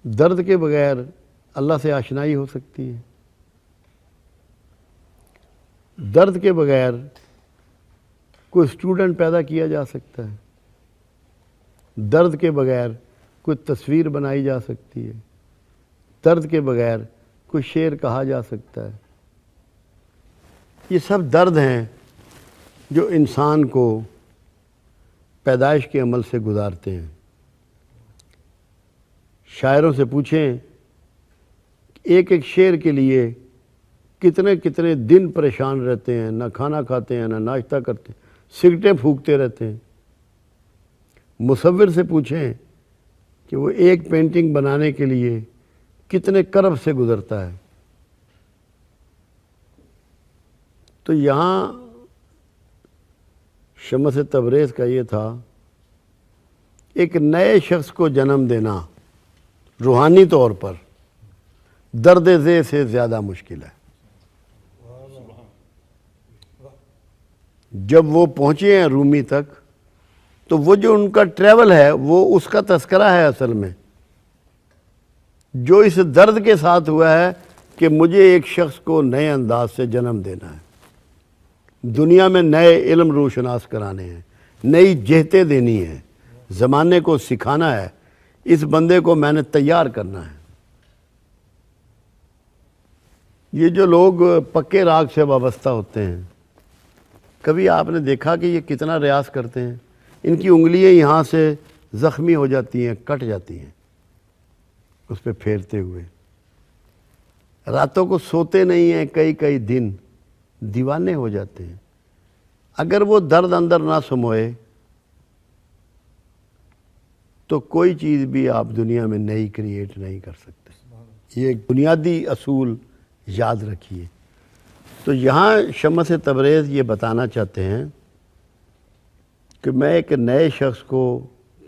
درد کے بغیر اللہ سے آشنائی ہو سکتی ہے؟ درد کے بغیر کوئی اسٹوڈنٹ پیدا کیا جا سکتا ہے؟ درد کے بغیر کوئی تصویر بنائی جا سکتی ہے؟ درد کے بغیر کوئی شعر کہا جا سکتا ہے؟ یہ سب درد ہیں جو انسان کو پیدائش کے عمل سے گزارتے ہیں۔ شاعروں سے پوچھیں ایک ایک شعر کے لیے کتنے کتنے دن پریشان رہتے ہیں، نہ کھانا کھاتے ہیں، نہ ناشتہ کرتے ہیں، سگریٹیں پھونکتے رہتے ہیں۔ مصور سے پوچھیں کہ وہ ایک پینٹنگ بنانے کے لیے کتنے کرب سے گزرتا ہے۔ تو یہاں شمس تبریز کا یہ تھا، ایک نئے شخص کو جنم دینا روحانی طور پر درد ذیل سے زیادہ مشکل ہے۔ جب وہ پہنچے ہیں رومی تک تو وہ جو ان کا ٹریول ہے وہ اس کا تذکرہ ہے اصل میں، جو اس درد کے ساتھ ہوا ہے کہ مجھے ایک شخص کو نئے انداز سے جنم دینا ہے، دنیا میں نئے علم روشناس کرانے ہیں، نئی جہتیں دینی ہیں، زمانے کو سکھانا ہے، اس بندے کو میں نے تیار کرنا ہے۔ یہ جو لوگ پکے راگ سے وابستہ ہوتے ہیں، کبھی آپ نے دیکھا کہ یہ کتنا ریاض کرتے ہیں؟ ان کی انگلیاں یہاں سے زخمی ہو جاتی ہیں، کٹ جاتی ہیں اس پہ پھیرتے ہوئے، راتوں کو سوتے نہیں ہیں، کئی کئی دن دیوانے ہو جاتے ہیں۔ اگر وہ درد اندر نہ سموئے تو کوئی چیز بھی آپ دنیا میں نئی کریٹ نہیں کر سکتے۔ یہ ایک بنیادی اصول یاد رکھیے۔ تو یہاں شمس تبریز یہ بتانا چاہتے ہیں کہ میں ایک نئے شخص کو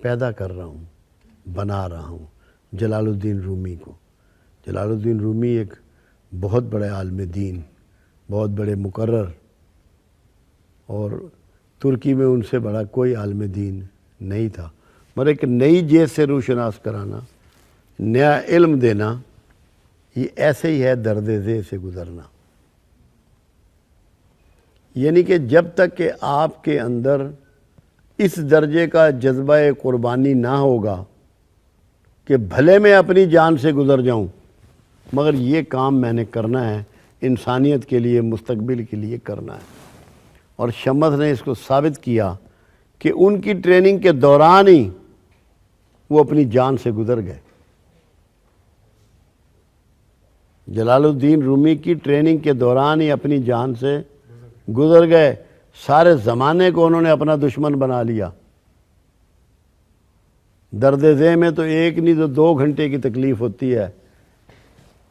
پیدا کر رہا ہوں، بنا رہا ہوں، جلال الدین رومی کو۔ جلال الدین رومی ایک بہت بڑے عالم دین، بہت بڑے مقرر، اور ترکی میں ان سے بڑا کوئی عالم دین نہیں تھا، مگر ایک نئی جہت سے روشناس کرانا، نیا علم دینا، یہ ایسے ہی ہے درد ذیل سے گزرنا۔ یعنی کہ جب تک کہ آپ کے اندر اس درجے کا جذبہ قربانی نہ ہوگا کہ بھلے میں اپنی جان سے گزر جاؤں مگر یہ کام میں نے کرنا ہے، انسانیت کے لیے، مستقبل کے لیے کرنا ہے۔ اور شمس نے اس کو ثابت کیا کہ ان کی ٹریننگ کے دوران ہی وہ اپنی جان سے گزر گئے۔ جلال الدین رومی کی ٹریننگ کے دوران ہی اپنی جان سے گزر گئے، سارے زمانے کو انہوں نے اپنا دشمن بنا لیا۔ درد ذیل میں تو ایک نہیں تو 2 گھنٹے کی تکلیف ہوتی ہے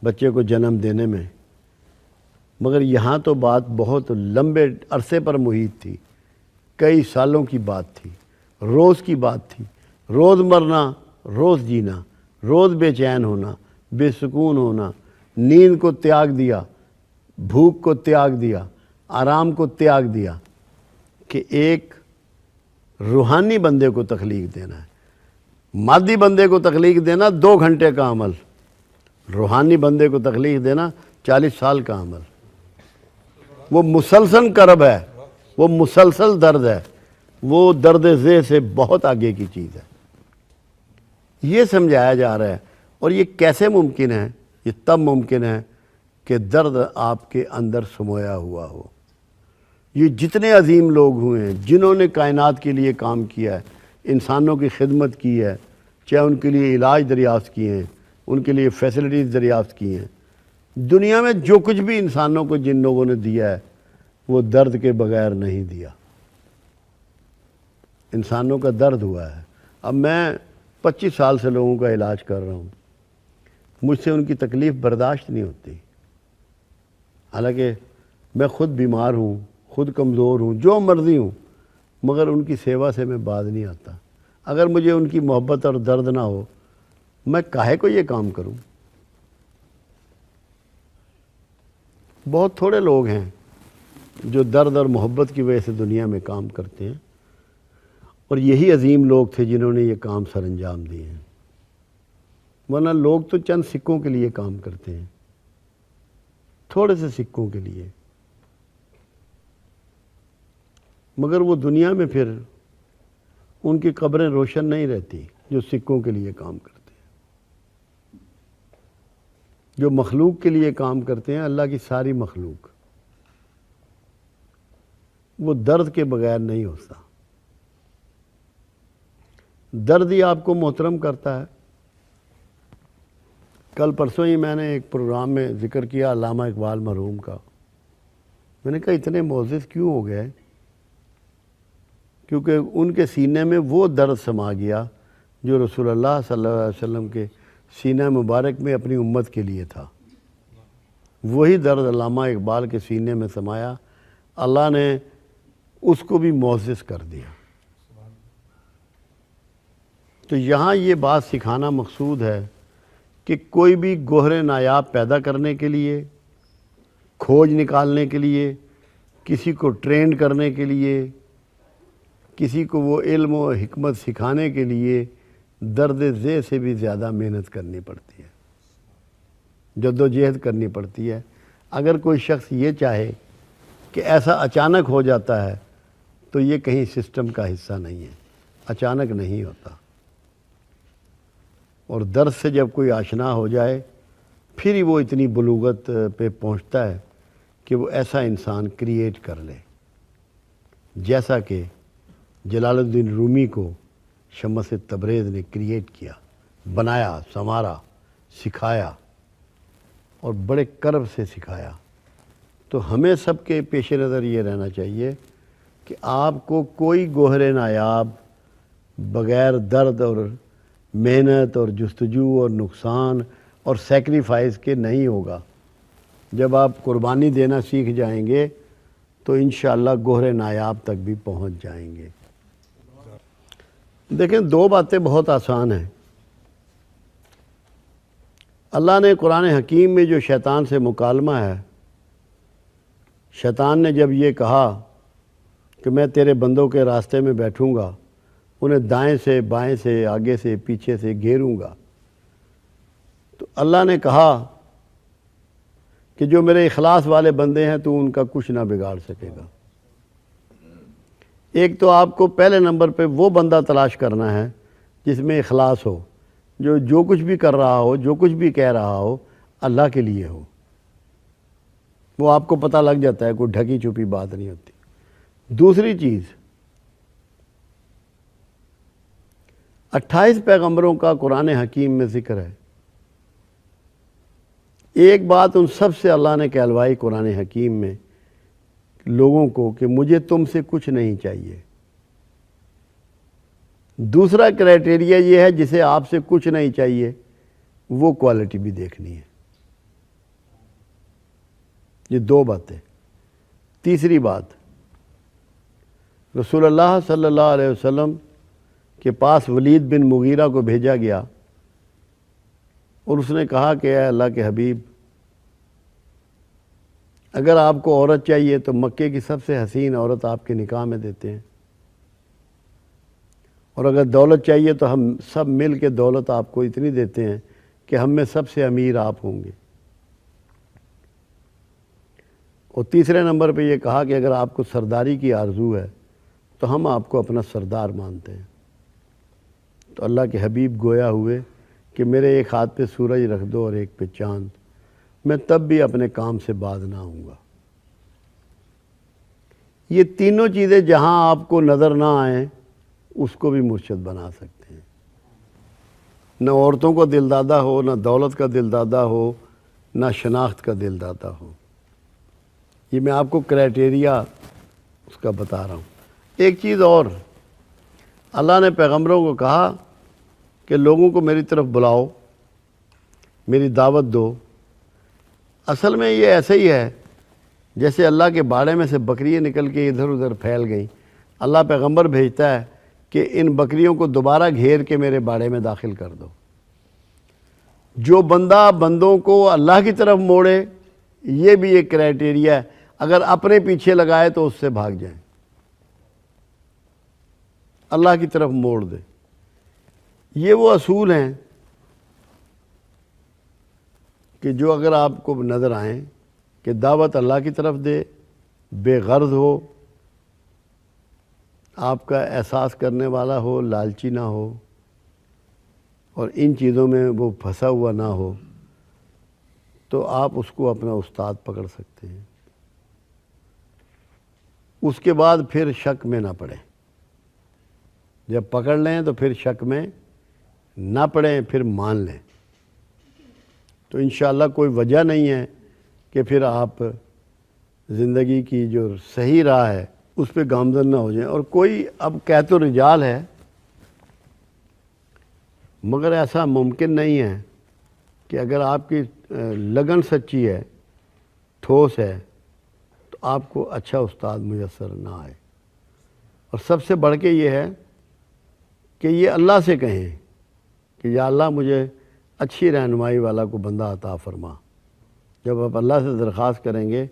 بچے کو جنم دینے میں، مگر یہاں تو بات بہت لمبے عرصے پر محیط تھی، کئی سالوں کی بات تھی، روز کی بات تھی، روز مرنا، روز جینا، روز بے چین ہونا، بے سکون ہونا، نیند کو تیاگ دیا، بھوک کو تیاگ دیا، آرام کو تیاگ دیا، کہ ایک روحانی بندے کو تخلیق دینا ہے۔ مادی بندے کو تخلیق دینا 2 گھنٹے کا عمل، روحانی بندے کو تخلیق دینا 40 سال کا عمل۔ وہ مسلسل کرب ہے، وہ مسلسل درد ہے، وہ درد ذیل سے بہت آگے کی چیز ہے۔ یہ سمجھایا جا رہا ہے۔ اور یہ کیسے ممکن ہے؟ یہ تب ممکن ہے کہ درد آپ کے اندر سمویا ہوا ہو۔ یہ جتنے عظیم لوگ ہوئے ہیں جنہوں نے کائنات کے لیے کام کیا ہے، انسانوں کی خدمت کی ہے، چاہے ان کے لیے علاج دریافت کیے ہیں، ان کے لیے فیسلٹیز دریافت کی ہیں، دنیا میں جو کچھ بھی انسانوں کو جن لوگوں نے دیا ہے وہ درد کے بغیر نہیں دیا۔ انسانوں کا درد ہوا ہے۔ اب میں 25 سال سے لوگوں کا علاج کر رہا ہوں، مجھ سے ان کی تکلیف برداشت نہیں ہوتی، حالانکہ میں خود بیمار ہوں، خود کمزور ہوں، جو مرضی ہوں، مگر ان کی سیوا سے میں باز نہیں آتا۔ اگر مجھے ان کی محبت اور درد نہ ہو میں کاہے کو یہ کام کروں؟ بہت تھوڑے لوگ ہیں جو درد اور محبت کی وجہ سے دنیا میں کام کرتے ہیں، اور یہی عظیم لوگ تھے جنہوں نے یہ کام سر انجام دیے ہیں۔ ورنہ لوگ تو چند سکوں کے لیے کام کرتے ہیں، تھوڑے سے سکوں کے لیے، مگر وہ دنیا میں پھر ان کی قبریں روشن نہیں رہتی جو سکوں کے لیے کام کرتے ہیں۔ جو مخلوق کے لیے کام کرتے ہیں، اللہ کی ساری مخلوق، وہ درد کے بغیر نہیں ہوتا۔ درد ہی آپ کو محترم کرتا ہے۔ کل پرسوں ہی میں نے ایک پروگرام میں ذکر کیا علامہ اقبال مرحوم کا۔ میں نے کہا اتنے معزز کیوں ہو گئے؟ کیونکہ ان کے سینے میں وہ درد سما گیا جو رسول اللہ صلی اللہ علیہ وسلم کے سینہ مبارک میں اپنی امت کے لیے تھا۔ وہی درد علامہ اقبال کے سینے میں سمایا، اللہ نے اس کو بھی معزز کر دیا۔ تو یہاں یہ بات سکھانا مقصود ہے کہ کوئی بھی گوہر نایاب پیدا کرنے کے لیے، کھوج نکالنے کے لیے، کسی کو ٹرینڈ کرنے کے لیے، کسی کو وہ علم و حکمت سکھانے کے لیے درد ذیل سے بھی زیادہ محنت کرنی پڑتی ہے، جدوجہد کرنی پڑتی ہے۔ اگر کوئی شخص یہ چاہے کہ ایسا اچانک ہو جاتا ہے تو یہ کہیں سسٹم کا حصہ نہیں ہے، اچانک نہیں ہوتا۔ اور درد سے جب کوئی آشنا ہو جائے پھر ہی وہ اتنی بلوغت پہ پہنچتا ہے کہ وہ ایسا انسان کریٹ کر لے جیسا کہ جلال الدین رومی کو شمس تبریز نے کریٹ کیا، بنایا، سنوارا، سکھایا، اور بڑے کرب سے سکھایا۔ تو ہمیں سب کے پیش نظر یہ رہنا چاہیے کہ آپ کو کوئی گوہر نایاب بغیر درد اور محنت اور جستجو اور نقصان اور سیکریفائس کے نہیں ہوگا۔ جب آپ قربانی دینا سیکھ جائیں گے تو انشاءاللہ گوہر نایاب تک بھی پہنچ جائیں گے۔ دیکھیں، دو باتیں بہت آسان ہیں۔ اللہ نے قرآن حکیم میں جو شیطان سے مکالمہ ہے، شیطان نے جب یہ کہا کہ میں تیرے بندوں کے راستے میں بیٹھوں گا، انہیں دائیں سے بائیں سے آگے سے پیچھے سے گھیروں گا، تو اللہ نے کہا کہ جو میرے اخلاص والے بندے ہیں تو ان کا کچھ نہ بگاڑ سکے گا۔ ایک تو آپ کو پہلے نمبر پہ وہ بندہ تلاش کرنا ہے جس میں اخلاص ہو، جو کچھ بھی کر رہا ہو، جو کچھ بھی کہہ رہا ہو، اللہ کے لیے ہو۔ وہ آپ کو پتہ لگ جاتا ہے، کوئی ڈھکی چھپی بات نہیں ہوتی۔ دوسری چیز، 28 پیغمبروں کا قرآن حکیم میں ذکر ہے۔ ایک بات ان سب سے اللہ نے کہلوائی قرآن حکیم میں لوگوں کو کہ مجھے تم سے کچھ نہیں چاہیے۔ دوسرا کرائٹیریا یہ ہے جسے آپ سے کچھ نہیں چاہیے، وہ کوالٹی بھی دیکھنی ہے۔ یہ دو باتیں۔ تیسری بات، رسول اللہ صلی اللہ علیہ وسلم کے پاس ولید بن مغیرہ کو بھیجا گیا اور اس نے کہا کہ اے اللہ کے حبیب، اگر آپ کو عورت چاہیے تو مکے کی سب سے حسین عورت آپ کے نکاح میں دیتے ہیں، اور اگر دولت چاہیے تو ہم سب مل کے دولت آپ کو اتنی دیتے ہیں کہ ہم میں سب سے امیر آپ ہوں گے۔ اور تیسرے نمبر پہ یہ کہا کہ اگر آپ کو سرداری کی آرزو ہے تو ہم آپ کو اپنا سردار مانتے ہیں۔ تو اللہ کے حبیب گویا ہوئے کہ میرے ایک ہاتھ پہ سورج رکھ دو اور ایک پہ چاند، میں تب بھی اپنے کام سے باز نہ ہوں گا۔ یہ تینوں چیزیں جہاں آپ کو نظر نہ آئیں اس کو بھی مرشد بنا سکتے ہیں۔ نہ عورتوں کو دل دادہ ہو، نہ دولت کا دل دادہ ہو، نہ شناخت کا دل دادہ ہو۔ یہ میں آپ کو کرائٹیریا اس کا بتا رہا ہوں۔ ایک چیز اور، اللہ نے پیغمبروں کو کہا کہ لوگوں کو میری طرف بلاؤ، میری دعوت دو۔ اصل میں یہ ایسا ہی ہے جیسے اللہ کے باڑے میں سے بکریاں نکل کے ادھر ادھر پھیل گئیں۔ اللہ پیغمبر بھیجتا ہے کہ ان بکریوں کو دوبارہ گھیر کے میرے باڑے میں داخل کر دو۔ جو بندہ بندوں کو اللہ کی طرف موڑے، یہ بھی ایک کرائٹیریا ہے۔ اگر اپنے پیچھے لگائے تو اس سے بھاگ جائیں، اللہ کی طرف موڑ دے۔ یہ وہ اصول ہیں کہ جو اگر آپ کو نظر آئیں کہ دعوت اللہ کی طرف دے، بے غرض ہو، آپ کا احساس کرنے والا ہو، لالچی نہ ہو، اور ان چیزوں میں وہ پھنسا ہوا نہ ہو، تو آپ اس کو اپنا استاد پکڑ سکتے ہیں۔ اس کے بعد پھر شک میں نہ پڑیں۔ جب پکڑ لیں تو پھر شک میں نہ پڑیں، پھر مان لیں، تو انشاءاللہ کوئی وجہ نہیں ہے کہ پھر آپ زندگی کی جو صحیح راہ ہے اس پہ گامزن نہ ہو جائیں۔ اور کوئی اب کہت و رجال ہے، مگر ایسا ممکن نہیں ہے کہ اگر آپ کی لگن سچی ہے، ٹھوس ہے، تو آپ کو اچھا استاد میسر نہ آئے۔ اور سب سے بڑھ کے یہ ہے کہ یہ اللہ سے کہیں کہ یا اللہ مجھے اچھی رہنمائی والا کو بندہ عطا فرما۔ جب آپ اللہ سے درخواست کریں گے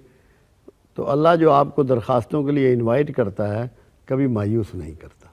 تو اللہ جو آپ کو درخواستوں کے لیے انوائٹ کرتا ہے کبھی مایوس نہیں کرتا۔